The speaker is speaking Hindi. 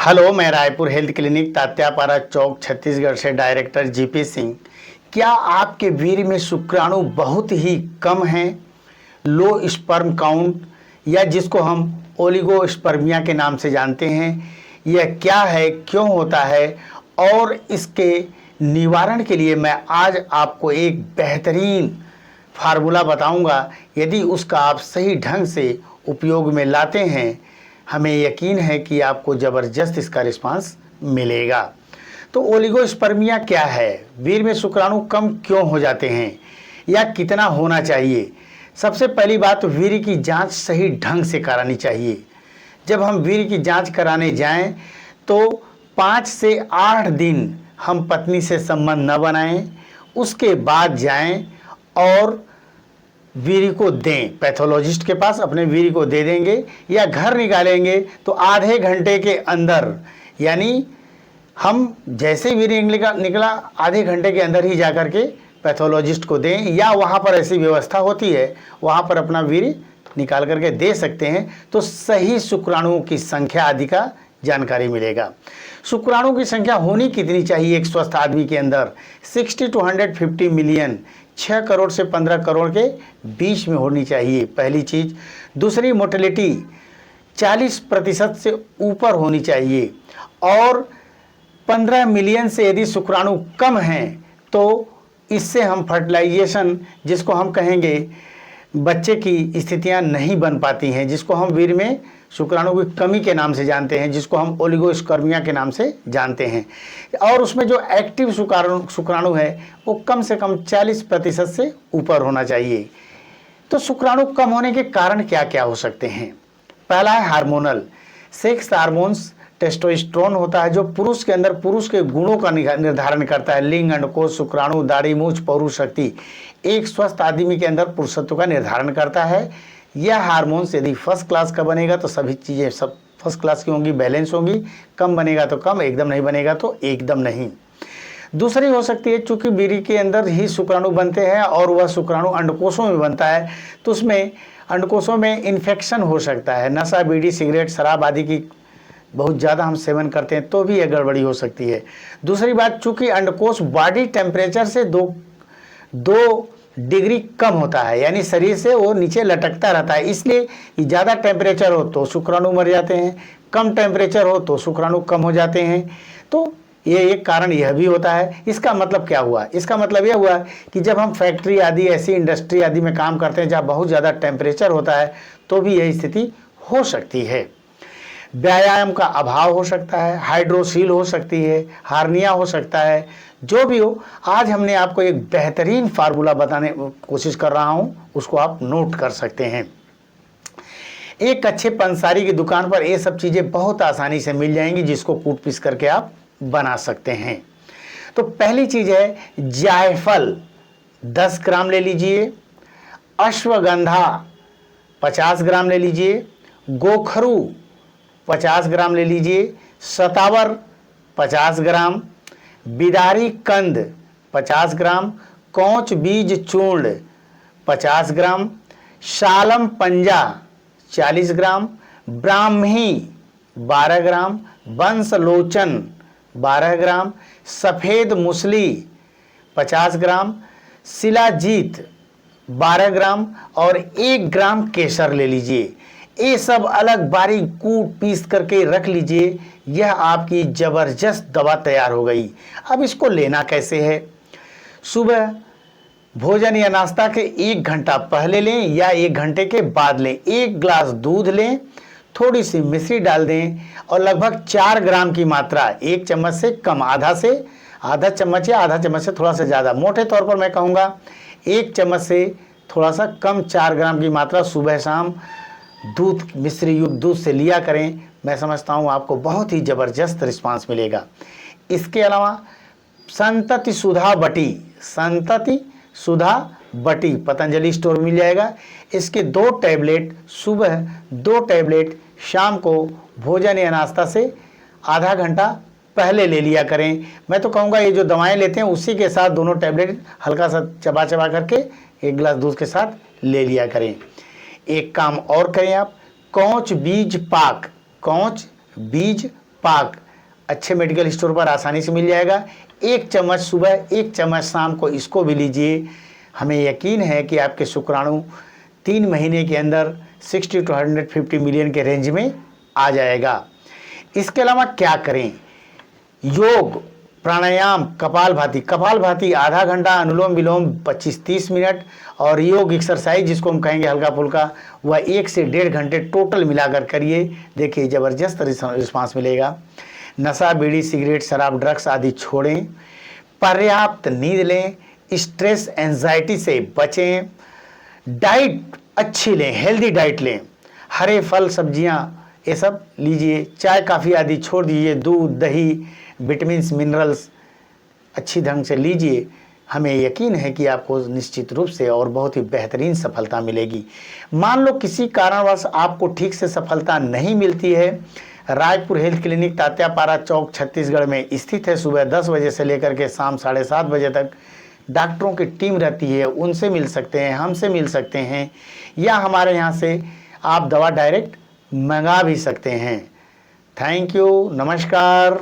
हेलो, मैं रायपुर हेल्थ क्लिनिक तात्यापारा चौक छत्तीसगढ़ से डायरेक्टर जीपी सिंह। क्या आपके वीर्य में शुक्राणु बहुत ही कम हैं, लो स्पर्म काउंट, या जिसको हम ओलिगोस्पर्मिया के नाम से जानते हैं? यह क्या है, क्यों होता है, और इसके निवारण के लिए मैं आज आपको एक बेहतरीन फार्मूला बताऊंगा। यदि उसका आप सही ढंग से उपयोग में लाते हैं, हमें यकीन है कि आपको ज़बरदस्त इसका रिस्पांस मिलेगा। तो ओलिगोस्पर्मिया क्या है, वीर्य में शुक्राणु कम क्यों हो जाते हैं, या कितना होना चाहिए? सबसे पहली बात, वीर्य की जांच सही ढंग से करानी चाहिए। जब हम वीर्य की जांच कराने जाएं तो 5 से 8 दिन हम पत्नी से संबंध न बनाएं, उसके बाद जाएं और वीर्य को दें। पैथोलॉजिस्ट के पास अपने वीर्य को दे देंगे या घर निकालेंगे तो आधे घंटे के अंदर, यानी हम जैसे ही वीर्य निकला आधे घंटे के अंदर ही जाकर के पैथोलॉजिस्ट को दें, या वहाँ पर ऐसी व्यवस्था होती है वहाँ पर अपना वीर्य निकाल करके दे सकते हैं, तो सही शुक्राणुओं की संख्या आदि का जानकारी मिलेगा। शुक्राणु की संख्या होनी कितनी चाहिए एक स्वस्थ आदमी के अंदर? 60 to 150 मिलियन, 6 करोड़ से 15 करोड़ के बीच में होनी चाहिए, पहली चीज़। दूसरी, मोटिलिटी 40% से ऊपर होनी चाहिए, और 15 मिलियन से यदि शुक्राणु कम हैं तो इससे हम फर्टिलाइजेशन, जिसको हम कहेंगे बच्चे की स्थितियां नहीं बन पाती हैं, जिसको हम वीर्य में शुक्राणु की कमी के नाम से जानते हैं, जिसको हम ओलिगोस्पर्मिया के नाम से जानते हैं। और उसमें जो एक्टिव शुक्राणु है वो कम से कम 40% से ऊपर होना चाहिए। तो शुक्राणु कम होने के कारण क्या क्या हो सकते हैं? पहला है हार्मोनल। सेक्स हार्मोन्स टेस्टोस्टेरोन होता है जो पुरुष के अंदर पुरुष के गुणों का निर्धारण करता है। लिंग, अंडकोश, शुक्राणु, दाढ़ी, मूंछ, पौरुष शक्ति, एक स्वस्थ आदमी के अंदर पुरुषत्व का निर्धारण करता है। यह हार्मोन्स यदि फर्स्ट क्लास का बनेगा तो सभी चीज़ें सब फर्स्ट क्लास की होंगी, बैलेंस होंगी। कम बनेगा तो कम, एकदम नहीं बनेगा तो एकदम नहीं। दूसरी हो सकती है, चूंकि वीर्य के अंदर ही शुक्राणु बनते हैं और वह शुक्राणु अंडकोशों में बनता है, तो उसमें अंडकोशों में इन्फेक्शन हो सकता है। नशा, बीड़ी, सिगरेट, शराब आदि की बहुत ज़्यादा हम सेवन करते हैं तो भी यह गड़बड़ी हो सकती है। दूसरी बात, चूंकि अंडकोश बॉडी टेम्परेचर से दो डिग्री कम होता है, यानी शरीर से वो नीचे लटकता रहता है, इसलिए ज़्यादा टेम्परेचर हो तो शुक्राणु मर जाते हैं, कम टेम्परेचर हो तो शुक्राणु कम हो जाते हैं। तो ये एक कारण यह भी होता है। इसका मतलब क्या हुआ? इसका मतलब यह हुआ कि जब हम फैक्ट्री आदि, ऐसी इंडस्ट्री आदि में काम करते हैं जहाँ बहुत ज़्यादा टेम्परेचर होता है तो भी यह स्थिति हो सकती है। व्यायाम का अभाव हो सकता है, हाइड्रोसील हो सकती है, हार्निया हो सकता है। जो भी हो, आज हमने आपको एक बेहतरीन फार्मूला बताने की कोशिश कर रहा हूं, उसको आप नोट कर सकते हैं। एक अच्छे पंसारी की दुकान पर ये सब चीज़ें बहुत आसानी से मिल जाएंगी, जिसको कूट पीस करके आप बना सकते हैं। तो पहली चीज़ है जायफल 10 ग्राम ले लीजिए, अश्वगंधा 50 ग्राम ले लीजिए, गोखरू 50 ग्राम ले लीजिए, सतावर 50 ग्राम, बिदारी कंद 50 ग्राम, कौच बीज चूर्ण 50 ग्राम, शालम पंजा 40 ग्राम, ब्राह्मी 12 ग्राम, बंसलोचन 12 ग्राम, सफ़ेद मूसली 50 ग्राम, शिलाजीत 12 ग्राम, और 1 ग्राम केसर ले लीजिए। ये सब अलग बारीक कूट पीस करके रख लीजिए। यह आपकी ज़बरदस्त दवा तैयार हो गई। अब इसको लेना कैसे है? सुबह भोजन या नाश्ता के 1 घंटा पहले लें या 1 घंटे के बाद लें। 1 गिलास दूध लें, थोड़ी सी मिश्री डाल दें और लगभग 4 ग्राम की मात्रा, 1 चम्मच से कम, आधा चम्मच या आधा चम्मच से थोड़ा सा ज़्यादा, मोटे तौर पर मैं कहूँगा 1 चम्मच से थोड़ा सा कम 4 ग्राम की मात्रा सुबह शाम दूध, मिश्री युक्त दूध से लिया करें। मैं समझता हूँ आपको बहुत ही ज़बरदस्त रिस्पांस मिलेगा। इसके अलावा संतति सुधा बटी पतंजलि स्टोर मिल जाएगा। इसके 2 टैबलेट सुबह, 2 टैबलेट शाम को भोजन या नाश्ता से आधा घंटा पहले ले लिया करें। मैं तो कहूँगा ये जो दवाएं लेते हैं उसी के साथ दोनों टैबलेट हल्का सा चबा चबा करके 1 गिलास दूध के साथ ले लिया करें। एक काम और करें आप, कौच बीज पाक अच्छे मेडिकल स्टोर पर आसानी से मिल जाएगा। 1 चम्मच सुबह, 1 चम्मच शाम को इसको भी लीजिए। हमें यकीन है कि आपके शुक्राणु 3 महीने के अंदर 60 to 150 मिलियन के रेंज में आ जाएगा। इसके अलावा क्या करें? योग, प्राणायाम, कपालभाति आधा घंटा, अनुलोम विलोम 25-30 मिनट और योग एक्सरसाइज जिसको हम कहेंगे हल्का फुल्का, वह 1 से 1.5 घंटे टोटल मिलाकर करिए। देखिए ज़बरदस्त रिस्पांस मिलेगा। नशा, बीड़ी, सिगरेट, शराब, ड्रग्स आदि छोड़ें। पर्याप्त नींद लें। स्ट्रेस, एंजाइटी से बचें। डाइट अच्छी लें, हेल्दी डाइट लें। हरे फल, सब्जियां ये सब लीजिए। चाय कॉफ़ी आदि छोड़ दीजिए। दूध, दही, विटामिन्स, मिनरल्स अच्छी ढंग से लीजिए। हमें यकीन है कि आपको निश्चित रूप से और बहुत ही बेहतरीन सफलता मिलेगी। मान लो किसी कारणवश आपको ठीक से सफलता नहीं मिलती है, रायपुर हेल्थ क्लिनिक तात्यापारा चौक छत्तीसगढ़ में स्थित है। सुबह 10 बजे से लेकर के शाम 7:30 बजे तक डॉक्टरों की टीम रहती है। उनसे मिल सकते हैं, हमसे मिल सकते हैं, या हमारे यहाँ से आप दवा डायरेक्ट मंगा भी सकते हैं। थैंक यू, नमस्कार।